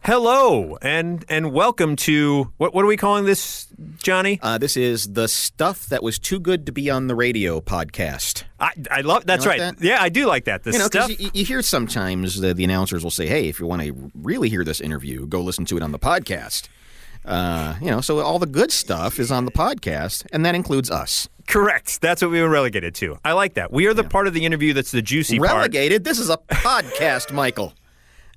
Hello, and welcome to, what are we calling this, Johnny? This is the Stuff That Was Too Good to Be on the Radio podcast. I love, that's right. That? Yeah, I do like that. The stuff. You hear sometimes the announcers will say, hey, if you want to really hear this interview, go listen to it on the podcast. So all the good stuff is on the podcast, and that includes us. Correct. That's what we were relegated to. I like that. We are the part of the interview that's the juicy part. Relegated? This is a podcast, Michael.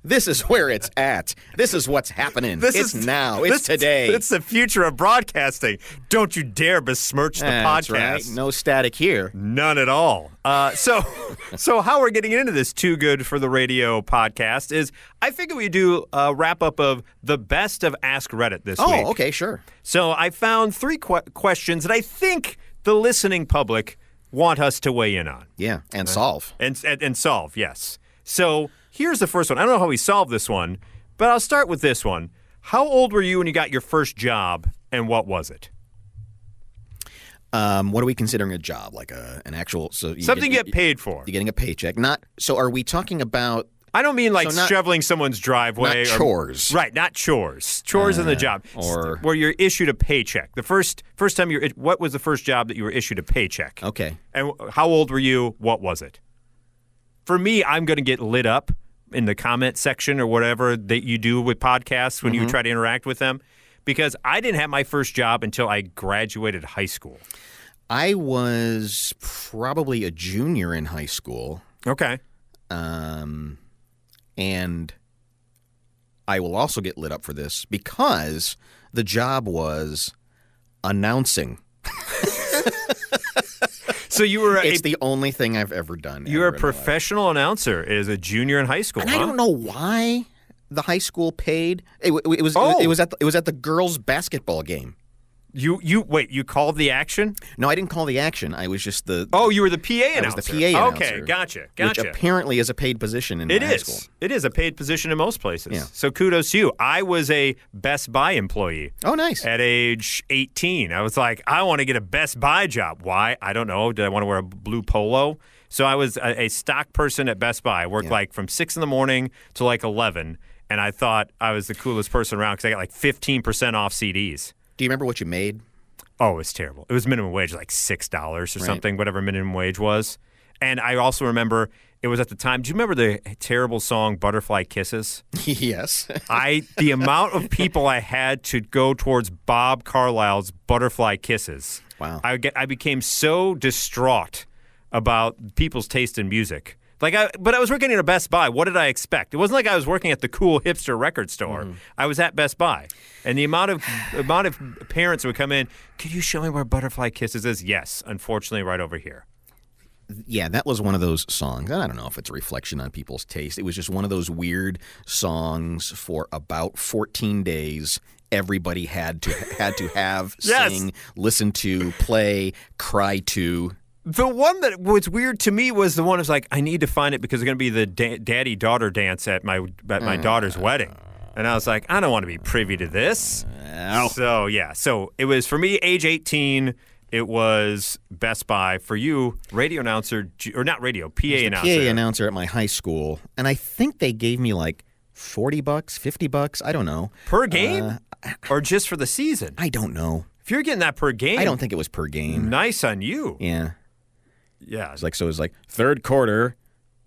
This is where it's at. This is what's happening. It's now. It's today. It's the future of broadcasting. Don't you dare besmirch the podcast. That's right. No static here. None at all. So how we're getting into this Too Good for the Radio podcast is I figure we do a wrap-up of the best of Ask Reddit this week. Oh, okay, sure. So I found three questions that I think the listening public want us to weigh in on. Yeah, and solve. And solve, yes. So here's the first one. I don't know how we solved this one, but I'll start with this one. How old were you when you got your first job, and what was it? What are we considering a job? Like an actual... Something you get paid for. You're getting a paycheck. So are we talking about... I don't mean like shoveling someone's driveway. Not chores. Right, not chores. Chores in the job. Or... Where you're issued a paycheck. The first time what was the first job that you were issued a paycheck? Okay. And how old were you? What was it? For me, I'm going to get lit up in the comment section or whatever that you do with podcasts when you try to interact with them, because I didn't have my first job until I graduated high school. I was probably a junior in high school. Okay. And I will also get lit up for this because the job was announcing. So you were it's the only thing I've ever done. You were a professional announcer as a junior in high school, and I don't know why the high school paid. It was at the girls' basketball game. You called the action? No, I didn't call the action. I was just the... Oh, you were the PA announcer. I was the PA announcer. Okay, gotcha. Which apparently is a paid position in high school. It is a paid position in most places. Yeah. So kudos to you. I was a Best Buy employee. Oh, nice. At age 18. I was like, I want to get a Best Buy job. Why? I don't know. Did I want to wear a blue polo? So I was a stock person at Best Buy. I worked like from 6 in the morning to like 11. And I thought I was the coolest person around because I got like 15% off CDs. Do you remember what you made? Oh, it was terrible. It was minimum wage, like $6 or something, whatever minimum wage was. And I also remember it was at the time. Do you remember the terrible song Butterfly Kisses? Yes. The amount of people I had to go towards Bob Carlyle's Butterfly Kisses. Wow. I became so distraught about people's taste in music. But I was working at a Best Buy. What did I expect? It wasn't like I was working at the cool hipster record store. I was at Best Buy. And the amount of parents would come in, could you show me where Butterfly Kisses is? Yes, unfortunately, right over here. Yeah, that was one of those songs. And I don't know if it's a reflection on people's taste. It was just one of those weird songs for about 14 days. Everybody had to have, yes. Sing, listen to, play, cry to. The one that was weird to me was the one that's like, I need to find it because it's going to be the daddy-daughter dance at my daughter's wedding. And I was like, I don't want to be privy to this. So, yeah. So it was, for me, age 18, it was Best Buy. For you, radio announcer, or not radio, PA announcer. PA announcer at my high school. And I think they gave me like $40, $50, I don't know. Per game? Or just for the season? I don't know. If you're getting that per game. I don't think it was per game. Nice on you. Yeah. Yeah. It was like third quarter,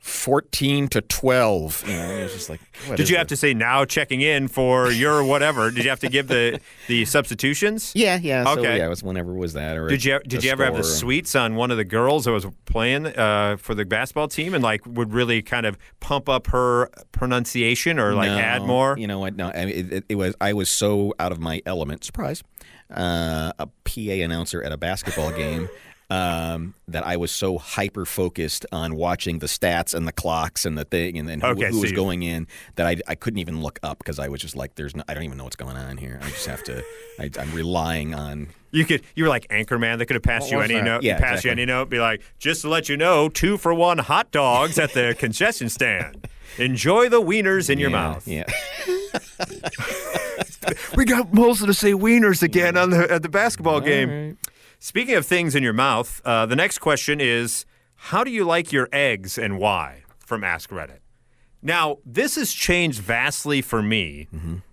14-12. It was just like, did you have to say now checking in for your whatever? Did you have to give the substitutions? Yeah. Okay. So, yeah, it was whenever was that? Or did you ever have the sweets on one of the girls that was playing for the basketball team and like would really kind of pump up her pronunciation or like add more? You know what? No, I mean, I was so out of my element. Surprise. A PA announcer at a basketball game. That I was so hyper focused on watching the stats and the clocks and the thing and then who was going in that I couldn't even look up because I was just like, I don't even know what's going on here. I just have to. I'm relying on. You were like Anchorman. They could have passed you any note. Yeah, pass you any note. Be like, just to let you know, 2 for $1 hot dogs at the concession stand. Enjoy the wieners in your mouth. Yeah. We got Molson to say wieners again at the basketball game. Right. Speaking of things in your mouth, the next question is, how do you like your eggs and why? From Ask Reddit. Now, this has changed vastly for me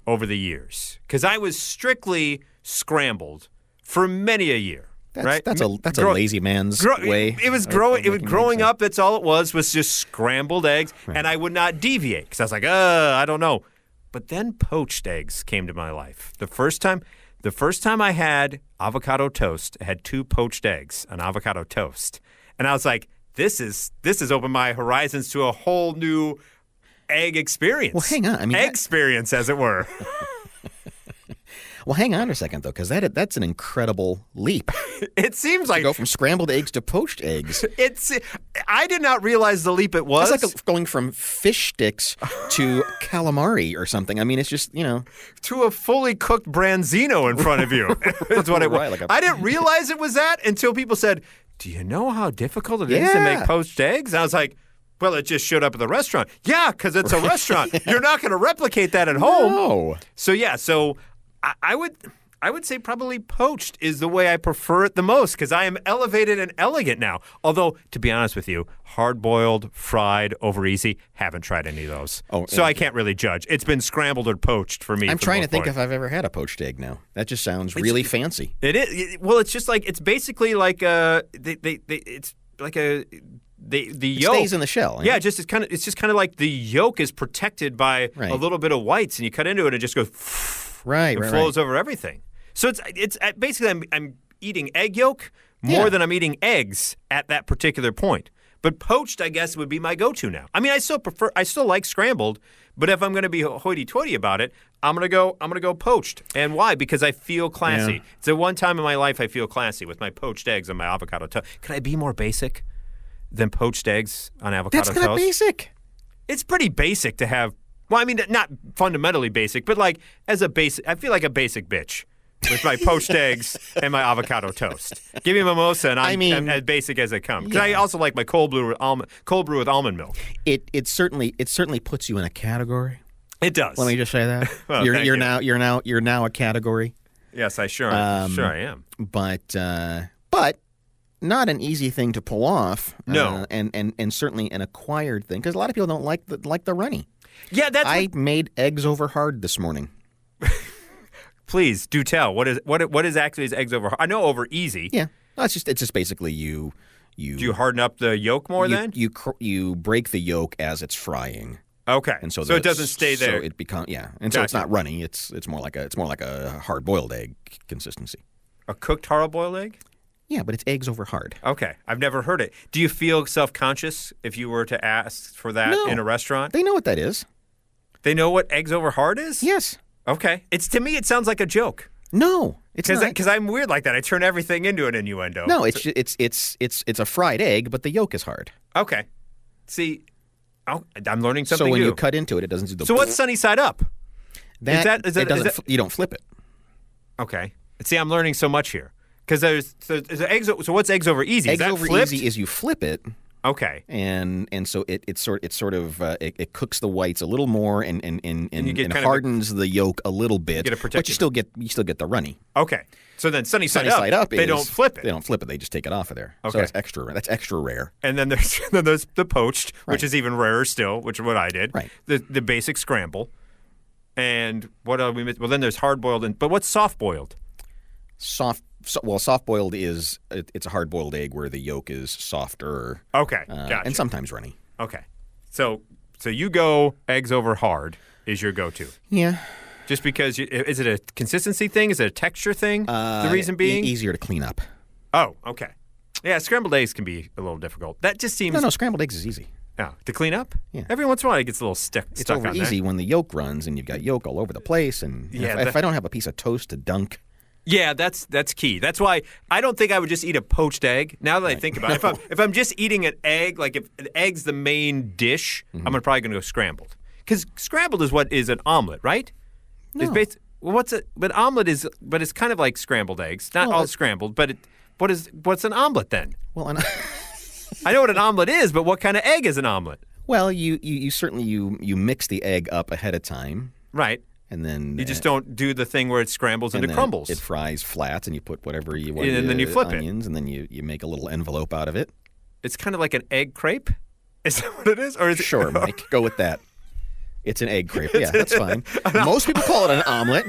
over the years because I was strictly scrambled for many a year. Right? That's a lazy man's way. It was growing up. That's all it was just scrambled eggs, and I would not deviate because I was like, I don't know. But then poached eggs came to my life. The first time I had avocado toast, I had 2 poached eggs on avocado toast, and I was like, this has opened my horizons to a whole new egg experience. Well, hang on. Egg experience, as it were. Well, hang on a second, though, because that's an incredible leap. It seems like to go from scrambled eggs to poached eggs. I did not realize the leap it was. It's like going from fish sticks to calamari or something. I mean, it's just, to a fully cooked branzino in front of you. That's what it was. Right, I didn't realize it was that until people said, do you know how difficult it is to make poached eggs? And I was like, well, it just showed up at the restaurant. Yeah, because it's a restaurant. You're not going to replicate that at home. No. So I would say probably poached is the way I prefer it the most because I am elevated and elegant now. Although, to be honest with you, hard-boiled, fried, over easy, haven't tried any of those. So I can't really judge. It's been scrambled or poached for me. I'm trying to think if I've ever had a poached egg now. That just sounds really fancy. It is. Well, it's just like, it's basically like it's like the yolk stays in the shell. Yeah, it's just kind of like the yolk is protected by a little bit of whites, and you cut into it, and it just goes right, flows over everything. So it's basically I'm eating egg yolk more than I'm eating eggs at that particular point. But poached, I guess, would be my go-to now. I mean, I still like scrambled, but if I'm going to be hoity-toity about it, I'm gonna go poached. And why? Because I feel classy. Yeah. It's the one time in my life I feel classy with my poached eggs and my avocado toast. Could I be more basic than poached eggs on avocado toast? That's kind of basic. It's pretty basic to have. Well, I mean, not fundamentally basic, but like as a basic, I feel like a basic bitch with my poached eggs and my avocado toast. Give me a mimosa, and I'm as basic as they come. Because I also like my cold brew with almond milk. It certainly puts you in a category. It does. Let me just say that. Well, you're now a category. Yes, I am. But not an easy thing to pull off. No, and certainly an acquired thing because a lot of people don't like the runny. Yeah, I made eggs over hard this morning. Please do tell. What is actually eggs over hard? I know over easy. Yeah, no, it's just basically you. Do you harden up the yolk more then? You break the yolk as it's frying. Okay, and so it doesn't stay there. So it becomes so it's not runny. It's more like a hard boiled egg consistency. A cooked hard boiled egg? Yeah, but it's eggs over hard. Okay, I've never heard it. Do you feel self-conscious if you were to ask for that in a restaurant? They know what that is. They know what eggs over hard is? Yes. Okay. To me, it sounds like a joke. No, it's not. Because I'm weird like that. I turn everything into an innuendo. No, it's a fried egg, but the yolk is hard. Okay. See, I'm learning something new. So when new. you cut into it, it doesn't do the. So what's sunny side up? You don't flip it. Okay. See, I'm learning so much here. Because there's eggs. So what's eggs over easy? Eggs is that over flipped? easy is you flip it. Okay. And so it cooks the whites a little more and hardens the yolk a little bit. But you still get the runny. Okay. So then sunny side up they don't flip it. They don't flip it. They just take it off of there. Okay. So that's extra rare. And then there's the poached, which is even rarer still, which is what I did. Right. The basic scramble. And what we missed? Well, then there's hard boiled. But what's soft boiled? Soft boiled it's a hard boiled egg where the yolk is softer. Okay, gotcha. And sometimes runny. Okay, so you go eggs over hard is your go-to. Yeah. Just because is it a consistency thing? Is it a texture thing? The reason being easier to clean up. Oh, okay. Yeah, scrambled eggs can be a little difficult. That just seems no. Scrambled eggs is easy. Oh, to clean up? Yeah. Every once in a while it gets a little stuck. It's over easy when the yolk runs and you've got yolk all over the place. And if I don't have a piece of toast to dunk. Yeah, that's key. That's why I don't think I would just eat a poached egg. Now that I think about it, if I'm just eating an egg, like if the egg's the main dish, I'm probably going to go scrambled. Because scrambled is what is an omelet, right? No. But omelet is, but it's kind of like scrambled eggs. Not all scrambled, but what's an omelet then? Well, I know what an omelet is, but what kind of egg is an omelet? Well, you certainly you mix the egg up ahead of time, right? And then you just don't do the thing where it scrambles into crumbles. It fries flat, and you put whatever you want. And then you flip onions, and then you make a little envelope out of it. It's kind of like an egg crepe. Is that what it is? Or is it? Sure, Mike. Go with that. It's an egg crepe. Yeah, that's fine. Most people call it an omelet.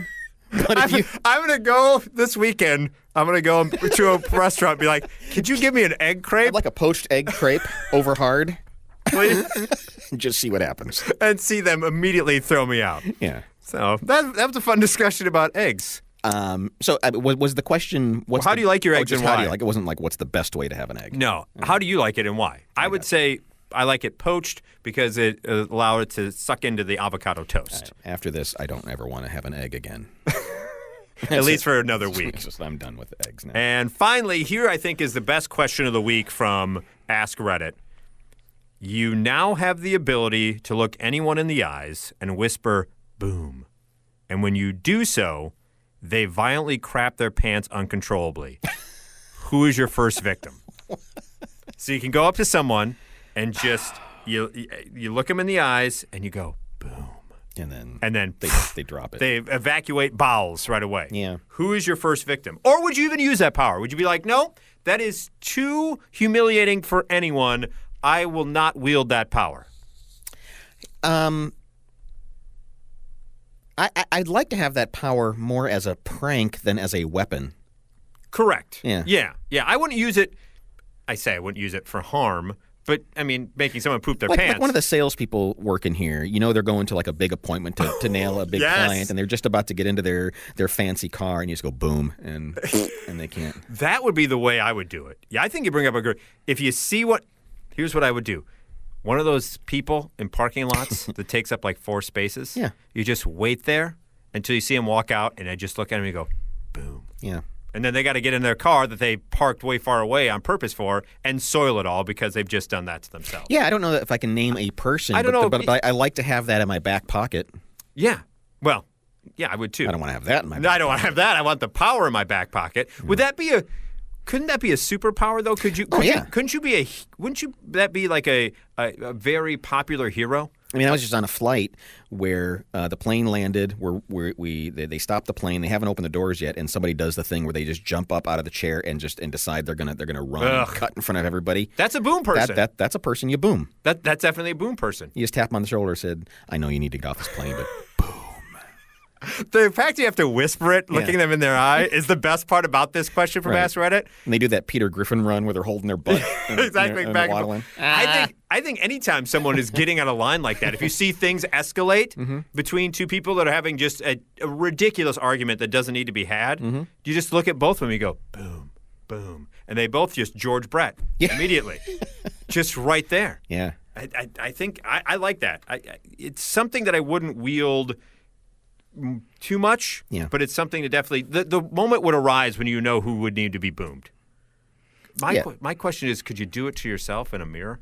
But I'm going to go this weekend. I'm going to go to a restaurant and be like, could you give me an egg crepe? I'd like a poached egg crepe over hard. Please? Just see what happens. And see them immediately throw me out. Yeah. So that was a fun discussion about eggs. So was the question... How do you like your eggs and why? How do you like it? Wasn't like, what's the best way to have an egg? No. How do you like it and why? I would say I like it poached because it allowed it to suck into the avocado toast. Right. After this, I don't ever want to have an egg again. At least for another week. I'm done with eggs now. And finally, here I think is the best question of the week from Ask Reddit. You now have the ability to look anyone in the eyes and whisper, boom. And when you do so, they violently crap their pants uncontrollably. Who is your first victim? So you can go up to someone and just, you look them in the eyes and you go, boom. And then they drop it. They evacuate bowels right away. Yeah. Who is your first victim? Or would you even use that power? Would you be like, no, that is too humiliating for anyone. I will not wield that power. I'd like to have that power more as a prank than as a weapon. Correct. Yeah. Yeah. I wouldn't use it. I say I wouldn't use it for harm. But, I mean, making someone poop their pants. Like one of the salespeople working here, they're going to like a big appointment to nail a big client, and they're just about to get into their fancy car, and you just go boom, and they can't. That would be the way I would do it. Yeah, I think you bring up a good... If you see here's what I would do. One of those people in parking lots that takes up like 4 spaces. Yeah. You just wait there until you see them walk out, and I just look at them and you go, boom. Yeah. And then they got to get in their car that they parked way far away on purpose for and soil it all because they've just done that to themselves. Yeah, I don't know if I can name a person. I don't know. But I like to have that in my back pocket. Yeah. Well, yeah, I would too. I don't want to have that in my back pocket. I don't want to have that. I want the power in my back pocket. Would that be couldn't that be a superpower though? Wouldn't that be like a very popular hero? I mean, I was just on a flight where the plane landed, they stopped the plane, they haven't opened the doors yet, and somebody does the thing where they just jump up out of the chair and decide they're gonna run and cut in front of everybody. That's a boom person. That's a person you boom. That's definitely a boom person. You just tap him on the shoulder and said, I know you need to get off this plane, but boom. The fact you have to whisper it, looking them in their eye, is the best part about this question from Ask Reddit. And they do that Peter Griffin run where they're holding their butt. Exactly. I think anytime someone is getting on a line like that, if you see things escalate between two people that are having just a ridiculous argument that doesn't need to be had, you just look at both of them and you go, boom, boom. And they both just George Brett immediately. Just right there. Yeah. I think I like that. It's something that I wouldn't wield too much, but it's something to definitely... The moment would arise when you know who would need to be boomed. My question is, could you do it to yourself in a mirror?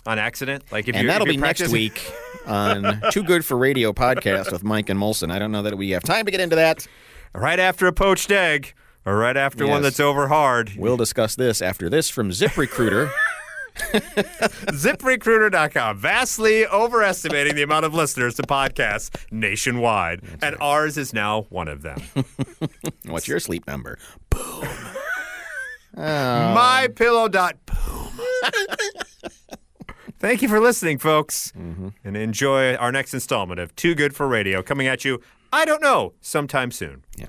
On accident? That'll be next week on Too Good for Radio podcast with Mike and Molson. I don't know that we have time to get into that. Right after a poached egg, or right after one that's over hard. We'll discuss this after this from ZipRecruiter. ZipRecruiter.com, vastly overestimating the amount of listeners to podcasts nationwide. That's and ours is now one of them. What's your sleep number? Boom. MyPillow.boom. Thank you for listening, folks. And enjoy our next installment of Too Good for Radio coming at you, I don't know, sometime soon. Yeah.